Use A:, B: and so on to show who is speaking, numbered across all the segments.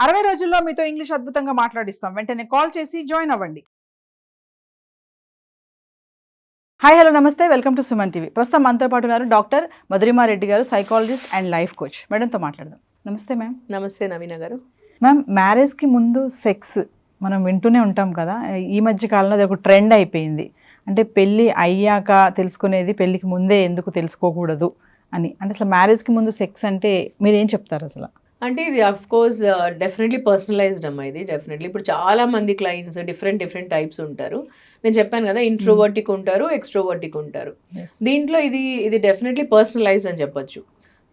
A: 60 రోజుల్లో మీతో ఇంగ్లీష్ అద్భుతంగా మాట్లాడిస్తాం. వెంటనే కాల్ చేసి జాయిన్ అవ్వండి. హాయ్ హలో నమస్తే, వెల్కమ్ టు సుమన్ టీవీ. ప్రస్తుతం మనతో పాటు ఉన్నారు డాక్టర్ మధురిమారెడ్డి గారు, సైకాలజిస్ట్ అండ్ లైఫ్ కోచ్. మేడంతో మాట్లాడదాం. నమస్తే మ్యామ్.
B: నమస్తే నవీన గారు.
A: మ్యామ్, మ్యారేజ్కి ముందు సెక్స్ మనం వింటూనే ఉంటాం కదా. ఈ మధ్య కాలంలో అది ఒక ట్రెండ్ అయిపోయింది. అంటే పెళ్ళి అయ్యాక తెలుసుకునేది, పెళ్ళికి ముందే ఎందుకు తెలుసుకోకూడదు అని. అంటే అసలు మ్యారేజ్కి ముందు సెక్స్ అంటే మీరు ఏం చెప్తారు అసలు?
B: అంటే ఇది అఫ్ కోర్స్ డెఫినెట్లీ పర్సనలైజ్డ్ అమ్మా. ఇది డెఫినెట్లీ ఇప్పుడు చాలా మంది క్లయింట్స్ డిఫరెంట్ టైప్స్ ఉంటారు. నేను చెప్పాను కదా, ఇంట్రోవర్టిక్ ఉంటారు, ఎక్స్ట్రోవర్టిక్ ఉంటారు. దీంట్లో ఇది డెఫినెట్లీ పర్సనలైజ్డ్ అని చెప్పొచ్చు.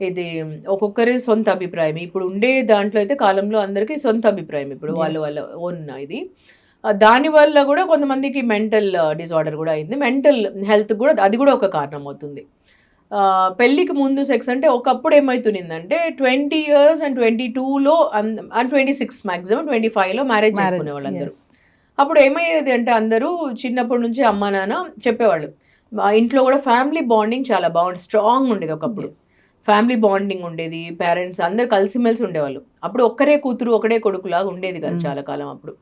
B: ఇది ఒక్కొక్కరి సొంత అభిప్రాయం. ఇప్పుడు ఉండే దాంట్లో అయితే కాలంలో అందరికీ సొంత అభిప్రాయం. ఇప్పుడు వాళ్ళ ఓన్ ఇది. దానివల్ల కూడా కొంతమందికి మెంటల్ డిజార్డర్ కూడా అయింది. మెంటల్ హెల్త్ కూడా అది కూడా ఒక కారణం అవుతుంది. పెళ్ళికి ముందు సెక్స్ అంటే ఒకప్పుడు ఏమవుతుందంటే 20 years అండ్ 22లో అండ్ 26 మ్యాక్సిమం 25లో మ్యారేజ్ చేసుకునే వాళ్ళు అందరూ. అప్పుడు ఏమయ్యేది అంటే అందరూ చిన్నప్పటి నుంచి అమ్మ నాన్న చెప్పేవాళ్ళు. ఇంట్లో కూడా ఫ్యామిలీ బాండింగ్ చాలా బాగుంది, స్ట్రాంగ్ ఉండేది. ఒకప్పుడు ఫ్యామిలీ బాండింగ్ ఉండేది, పేరెంట్స్ అందరు కలిసిమెలిసి ఉండేవాళ్ళు. అప్పుడు ఒక్కరే కూతురు ఒకడే కొడుకులాగా ఉండేది కదా చాలా కాలం అప్పుడు.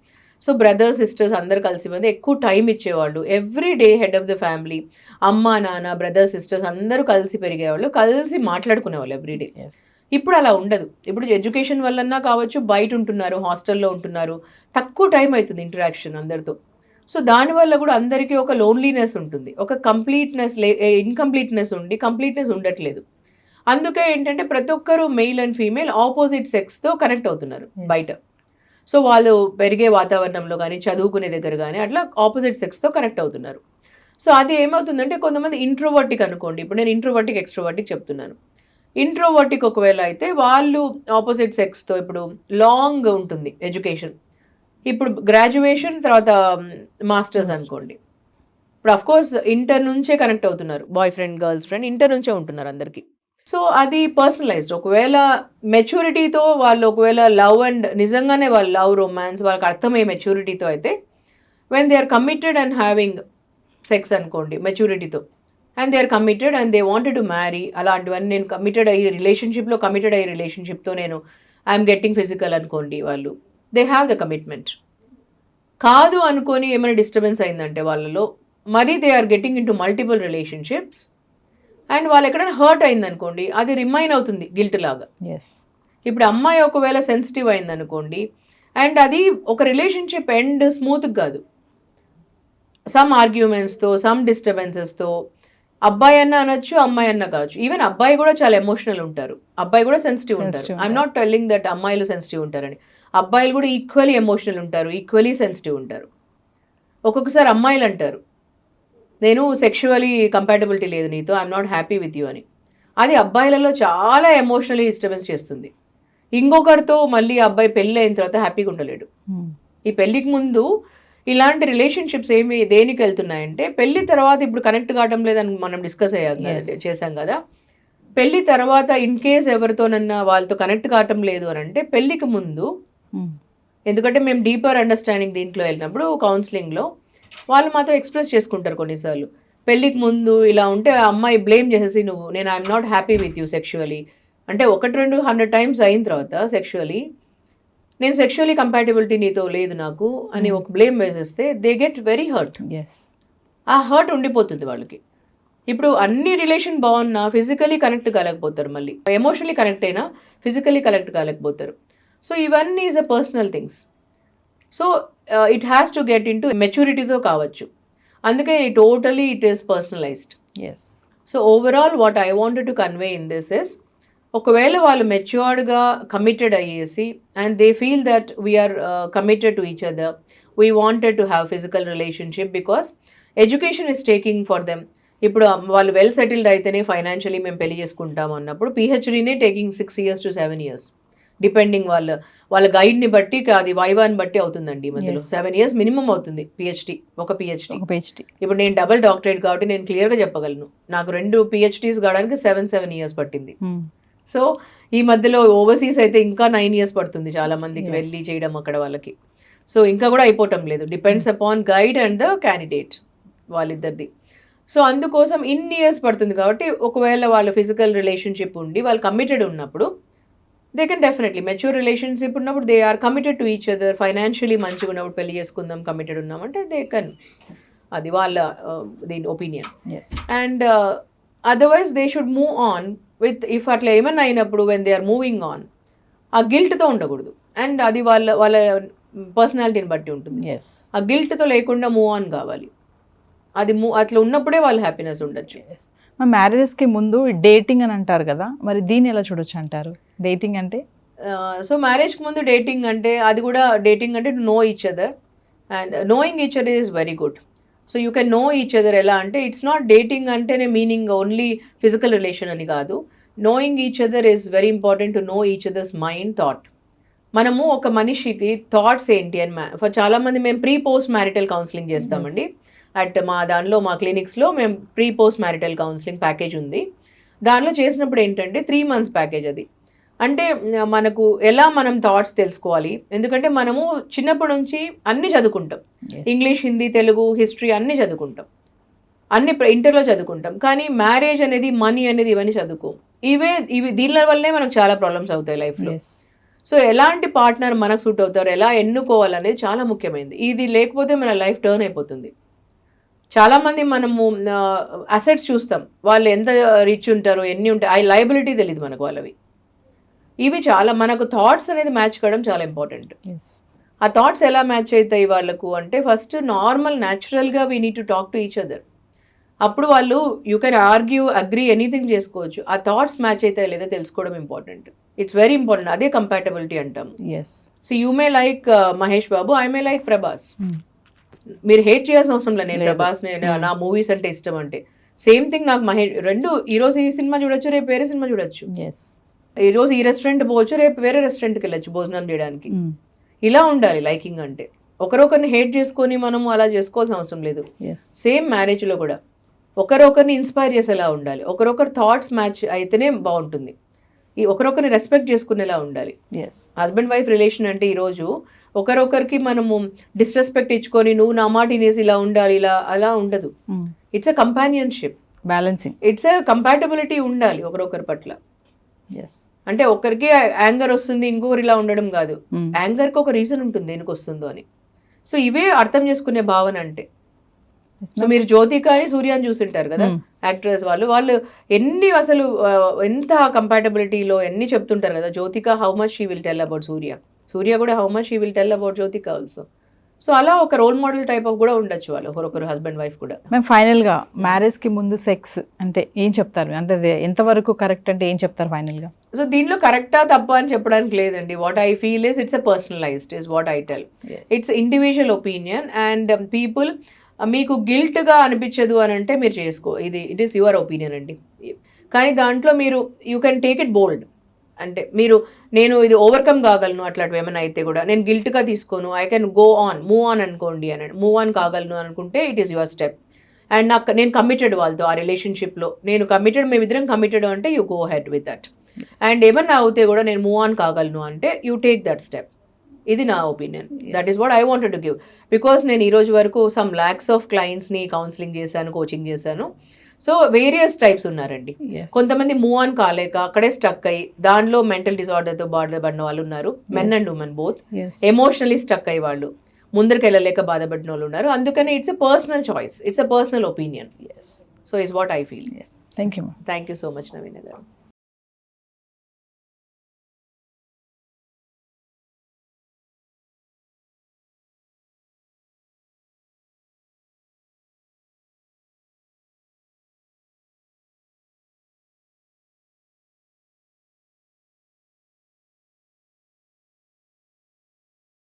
B: సో బ్రదర్స్ సిస్టర్స్ అందరు కలిసి మీద ఎక్కువ టైం ఇచ్చేవాళ్ళు. Every day head of the family, అమ్మ నాన్న బ్రదర్స్ సిస్టర్స్ అందరూ కలిసి పెరిగేవాళ్ళు, కలిసి మాట్లాడుకునేవాళ్ళు ఎవ్రీడే. ఇప్పుడు అలా ఉండదు. ఇప్పుడు ఎడ్యుకేషన్ వల్లన్నా కావచ్చు, బయట ఉంటున్నారు, హాస్టల్లో ఉంటున్నారు, తక్కువ టైం అవుతుంది ఇంటరాక్షన్ అందరితో. సో దానివల్ల కూడా అందరికీ ఒక లోన్లీనెస్ ఉంటుంది, ఒక ఇన్కంప్లీట్నెస్ ఉండి కంప్లీట్నెస్ ఉండట్లేదు. అందుకే ఏంటంటే ప్రతి ఒక్కరు మెయిల్ అండ్ ఫీమేల్ ఆపోజిట్ సెక్స్తో కనెక్ట్ అవుతున్నారు బయట. సో వాళ్ళు పెరిగే వాతావరణంలో కానీ, చదువుకునే దగ్గర కానీ అట్లా ఆపోజిట్ సెక్స్తో కనెక్ట్ అవుతున్నారు. సో అది ఏమవుతుందంటే కొంతమంది ఇంట్రోవర్టిక్ అనుకోండి, ఇప్పుడు నేను ఇంట్రోవర్టిక్ ఎక్స్ట్రోవర్టిక్ చెప్తున్నాను. ఇంట్రోవర్టిక్ ఒకవేళ అయితే వాళ్ళు ఆపోజిట్ సెక్స్తో, ఇప్పుడు లాంగ్ ఉంటుంది ఎడ్యుకేషన్, ఇప్పుడు గ్రాడ్యుయేషన్ తర్వాత మాస్టర్స్ అనుకోండి. ఇప్పుడు అఫ్కోర్స్ ఇంటర్ నుంచే కనెక్ట్ అవుతున్నారు, boy friend girls friend inter నుంచే ఉంటున్నారు అందరికీ. సో అది పర్సనలైజ్డ్. ఒకవేళ మెచ్యూరిటీతో వాళ్ళు, ఒకవేళ లవ్ అండ్ నిజంగానే వాళ్ళు లవ్ రొమాన్స్ వాళ్ళకి అర్థమయ్యే మెచ్యూరిటీతో అయితే, when they are committed and having sex అనుకోండి మెచ్యూరిటీతో, and they are committed and they wanted to marry, అలాంటివన్నీ నేను కమిటెడ్ అయ్యి రిలేషన్షిప్తో నేను ఐఎమ్ గెట్టింగ్ ఫిజికల్ అనుకోండి, వాళ్ళు దే హ్యావ్ ద కమిట్మెంట్. కాదు అనుకొని ఏమైనా డిస్టర్బెన్స్ అయిందంటే వాళ్ళలో, మరి they are getting in to multiple relationships, and వాళ్ళు ఎక్కడైనా హర్ట్ అయిందనుకోండి, అది రిమైన్ అవుతుంది గిల్ట్ లాగా. ఇప్పుడు అమ్మాయి ఒకవేళ సెన్సిటివ్ అయిందనుకోండి, అండ్ అది ఒక రిలేషన్షిప్ ఎండ్ స్మూత్గా కాదు, సమ్ ఆర్గ్యుమెంట్స్తో, సమ్ డిస్టర్బెన్సెస్తో, అబ్బాయి అన్న అనొచ్చు, అమ్మాయి అన్న కావచ్చు. ఈవెన్ అబ్బాయి కూడా చాలా ఎమోషనల్ ఉంటారు, అబ్బాయి కూడా సెన్సిటివ్ ఉంటారు. ఐఎమ్ నాట్ టెల్లింగ్ దట్ అమ్మాయిలు సెన్సిటివ్ ఉంటారని. అబ్బాయిలు కూడా ఈక్వలీ ఎమోషనల్ ఉంటారు, ఈక్వలీ సెన్సిటివ్ ఉంటారు. ఒక్కొక్కసారి అమ్మాయిలు అంటారు, నేను సెక్షువలీ కంపాటబిలిటీ లేదు నీతో, I'm not happy with you అని. అది అబ్బాయిలలో చాలా ఎమోషనలీ డిస్టర్బెన్స్ చేస్తుంది. ఇంకొకరితో మళ్ళీ అబ్బాయి పెళ్ళి అయిన తర్వాత హ్యాపీగా ఉండలేడు. ఈ పెళ్ళికి ముందు ఇలాంటి రిలేషన్షిప్స్ దేనికి వెళ్తున్నాయంటే, పెళ్లి తర్వాత ఇప్పుడు కనెక్ట్ కావడం లేదని మనం డిస్కస్ చేసాం కదా. పెళ్లి తర్వాత ఇన్ కేస్ ఎవరితోనన్నా వాళ్ళతో కనెక్ట్ కావటం లేదు అని అంటే, పెళ్లికి ముందు, ఎందుకంటే మేము డీపర్ అండర్స్టాండింగ్ దీంట్లో వెళ్ళినప్పుడు కౌన్సిలింగ్లో వాళ్ళు మాతో ఎక్స్ప్రెస్ చేసుకుంటారు కొన్నిసార్లు. పెళ్ళికి ముందు ఇలా ఉంటే అమ్మాయి బ్లేమ్ చేసేసి, నేను I'm not happy with you sexually అంటే 100 times అయిన తర్వాత సెక్షువలీ, నేను సెక్షువలీ కంపాటబిలిటీ నీతో లేదు నాకు అని ఒక బ్లేమ్ వేసేస్తే దే గెట్ వెరీ హర్ట్. ఆ హర్ట్ ఉండిపోతుంది వాళ్ళకి. ఇప్పుడు అన్ని రిలేషన్ బాగున్నా ఫిజికలీ కనెక్ట్ కాలేకపోతారు, మళ్ళీ ఎమోషనలీ కనెక్ట్ అయినా ఫిజికలీ కనెక్ట్ కాలేకపోతారు. సో ఇవన్నీ is a personal things. So it has to get in to మెచ్యూరిటీతో కావచ్చు. అందుకే totally it is personalized. So overall what I wanted to convey in this is, ఒకవేళ వాళ్ళు మెచ్యూర్డ్గా కమిటెడ్ అయ్యేసి and they feel that we're committed to each other, we wanted to have physical relationship because education is taking for them. ఇప్పుడు వాళ్ళు well settled అయితేనే financially మేము పెళ్లి చేసుకుంటాం అన్నప్పుడు పిహెచ్డీనే taking 6 years to 7 years depending వాళ్ళ గైడ్ని బట్టి, అది వైవాని బట్టి అవుతుందండి. ఈ మధ్యలో 7 years మినిమం అవుతుంది పిహెచ్డి, ఒక పిహెచ్డి. ఇప్పుడు నేను డబుల్ డాక్టరేట్ కాబట్టి నేను క్లియర్గా చెప్పగలను, నాకు 2 PhDs కావడానికి 7 years పట్టింది. సో ఈ మధ్యలో ఓవర్సీస్ అయితే ఇంకా 9 years పడుతుంది చాలా మందికి వెళ్ళి చేయడం అక్కడ వాళ్ళకి. సో ఇంకా కూడా అయిపోవటం లేదు, depends upon guide and the candidate వాళ్ళిద్దరిది. సో అందుకోసం ఇన్ని ఇయర్స్ పడుతుంది. కాబట్టి ఒకవేళ వాళ్ళ ఫిజికల్ రిలేషన్షిప్ ఉండి వాళ్ళు కమిటెడ్ ఉన్నప్పుడు they can definitely mature relationship ఉన్నప్పుడు they are committed to each other, financially మంచిగా ఉన్నప్పుడు పెళ్లి చేసుకుందాం కమిటెడ్ ఉన్నామంటే దే కెన్, అది వాళ్ళ దీని opinion.
A: Yes
B: and otherwise they should move on with, if అట్లా ఏమన్నా అయినప్పుడు when they are moving on, ఆ గిల్ట్తో ఉండకూడదు. అండ్ అది వాళ్ళ వాళ్ళ పర్సనాలిటీని బట్టి ఉంటుంది.
A: ఎస్
B: ఆ గిల్ట్తో లేకుండా మూవ్ ఆన్ కావాలి. అది అట్లా ఉన్నప్పుడే వాళ్ళు హ్యాపీనెస్ ఉండొచ్చు.
A: మరి మ్యారేజెస్కి ముందు డేటింగ్ అని అంటారు కదా, మరి దీన్ని ఎలా చూడొచ్చు అంటారు? డేటింగ్ అంటే
B: సో మ్యారేజ్కి ముందు డేటింగ్ అంటే, అది కూడా డేటింగ్ అంటే to know each other, and knowing each other is very good. So you can know each other ఎలా అంటే, ఇట్స్ నాట్ డేటింగ్ అంటేనే మీనింగ్ ఓన్లీ ఫిజికల్ రిలేషన్ అని కాదు. Knowing each other is very important to know each others mind, thought. మనము ఒక మనిషికి thoughts ఏంటి అని చాలా మంది మేము ప్రీ పోస్ట్ మ్యారిటల్ కౌన్సిలింగ్ చేస్తామండి. అట్ మా దానిలో మా క్లినిక్స్లో మేము pre post marital counselling package ఉంది. దానిలో చేసినప్పుడు ఏంటంటే 3 months ప్యాకేజ్ అది. అంటే మనకు ఎలా మనం థాట్స్ తెలుసుకోవాలి, ఎందుకంటే మనము చిన్నప్పటి నుంచి అన్ని చదువుకుంటాం, ఇంగ్లీష్, హిందీ, తెలుగు, హిస్టరీ అన్ని చదువుకుంటాం, అన్ని ఇంటర్లో చదువుకుంటాం. కానీ మ్యారేజ్ అనేది, మనీ అనేది ఇవన్నీ చదువుకోం. ఇవి దీనిల వల్లనే మనకు చాలా ప్రాబ్లమ్స్ అవుతాయి లైఫ్లో. సో ఎలాంటి పార్ట్నర్ మనకు సూట్ అవుతారు, ఎలా ఎన్నుకోవాలనేది చాలా ముఖ్యమైనది. ఇది లేకపోతే మన లైఫ్ టర్న్ అయిపోతుంది. చాలామంది మనము అసెట్స్ చూస్తాం, వాళ్ళు ఎంత రిచ్ ఉంటారు, ఎన్ని ఉంటాయి, ఆ లయబిలిటీ తెలియదు మనకు వాళ్ళవి. ఇవి చాలా మనకు థాట్స్ అనేది మ్యాచ్ కావడం చాలా ఇంపార్టెంట్. ఆ థాట్స్ ఎలా మ్యాచ్ అవుతాయి వాళ్ళకు అంటే, ఫస్ట్ నార్మల్ న్యాచురల్గా we need to talk to each other. అప్పుడు వాళ్ళు you can argue, agree, anything చేసుకోవచ్చు. ఆ థాట్స్ మ్యాచ్ అవుతాయి లేదా తెలుసుకోవడం ఇంపార్టెంట్. It's very important. అదే కంపాటబిలిటీ అంటాం. So you may like Mahesh Babu, I may like Prabhas. మీరు హేట్ చేయాల్సిన అవసరం లేదు. నేను ప్రభాస్, నా మూవీస్ అంటే ఇష్టం అంటే, సేమ్ థింగ్ నాకు మహేష్. రెండు ఈరోజు ఈ సినిమా చూడొచ్చు, రేపు వేరే సినిమా చూడొచ్చు. ఈరోజు ఈ రెస్టారెంట్ పోవచ్చు, రేపు వేరే రెస్టారెంట్కి వెళ్ళొచ్చు భోజనం చేయడానికి. ఇలా ఉండాలి లైకింగ్ అంటే. ఒకరొకరిని హేట్ చేసుకొని మనము అలా చేసుకోవాల్సిన అవసరం లేదు. సేమ్ మ్యారేజ్లో కూడా ఒకరొకరిని ఇన్స్పైర్ చేసేలా ఉండాలి. ఒకరొకరు థాట్స్ మ్యాచ్ అయితేనే బాగుంటుంది. ఈ ఒకరొకరిని రెస్పెక్ట్ చేసుకునేలా ఉండాలి. హస్బెండ్ వైఫ్ రిలేషన్ అంటే ఈరోజు ఒకరొకరికి మనము డిస్రెస్పెక్ట్ ఇచ్చుకొని నువ్వు నా మాట వినేసి ఇలా ఉండాలి, ఇలా అలా ఉండదు. It's a companionship,
A: balancing.
B: It's a compatibility ఉండాలి ఒకరొకరి పట్ల. అంటే ఒకరికి యాంగర్ వస్తుంది, ఇంకొకరు ఇలా ఉండడం కాదు. యాంగర్కి ఒక రీజన్ ఉంటుంది దేనికి వస్తుందో అని. సో ఇవే అర్థం చేసుకునే భావన అంటే. సో మీరు జ్యోతికాని, సూర్యాని చూసింటారు కదా, యాక్టర్స్ వాళ్ళు ఎన్ని అసలు ఎంత కంపాటబిలిటీలో ఎన్ని చెప్తుంటారు కదా. Jyothika how much she will tell about Surya, Surya కూడా how much she will tell about Jyothika also. So అలా ఒక రోల్ మోడల్ టైప్ ఆఫ్ కూడా ఉండొచ్చు వాళ్ళు, ఒకరొకరు హస్బెండ్ వైఫ్ కూడా.
A: మేము ఫైనల్గా మ్యారేజ్కి ముందు సెక్స్ అంటే ఏం చెప్తారు, అంటే అది ఎంతవరకు కరెక్ట్ అంటే ఏం చెప్తారు ఫైనల్గా?
B: సో దీనిలో కరెక్టా తప్ప అని చెప్పడానికి లేదండి. What I feel is it's a personalized is what I tell. It's individual opinion and people. మీకు గిల్ట్గా అనిపించదు అని అంటే మీరు చేసుకో, ఇది ఇట్ ఈస్ యువర్ ఒపీనియన్ అండి. కానీ దాంట్లో మీరు యూ కెన్ టేక్ ఇట్ బోల్డ్. అంటే మీరు నేను ఇది ఓవర్కమ్ కాగలను, అట్లాంటివి ఏమైనా అయితే కూడా నేను గిల్ట్గా తీసుకోను, I can go on, move on అనుకోండి అని. మూవ్ ఆన్ కాగలను అనుకుంటే it is your step. And నాకు నేను కమిటెడ్ వాళ్ళతో ఆ రిలేషన్షిప్లో, నేను కమిటెడ్, మేమిద్దరం కమిటెడ్ అంటే you go head with that. And ఏమన్నా అవుతే కూడా నేను మూవ్ ఆన్ కాగలను అంటే యూ టేక్ దట్ స్టెప్. ఇది నా opinion. That is what I wanted to give. Because నేను ఈ రోజు వరకు సమ్ ల్యాక్స్ ఆఫ్ క్లయింట్స్ని కౌన్సిలింగ్ చేశాను, కోచింగ్ చేశాను. సో వేరియస్ టైప్స్ ఉన్నారండి. కొంతమంది మూవ్ ఆన్ కాలేక అక్కడే స్టక్ అయ్యి దానిలో మెంటల్ డిసార్డర్తో బాధపడిన వాళ్ళు ఉన్నారు, men and women both. Emotionally stuck అయ్యి వాళ్ళు ముందరికి వెళ్ళలేక బాధపడిన వాళ్ళు ఉన్నారు. అందుకని it's a personal choice, it's a personal opinion. So is what I feel.
A: Thank you.
B: Thank you so much Naveena గారు.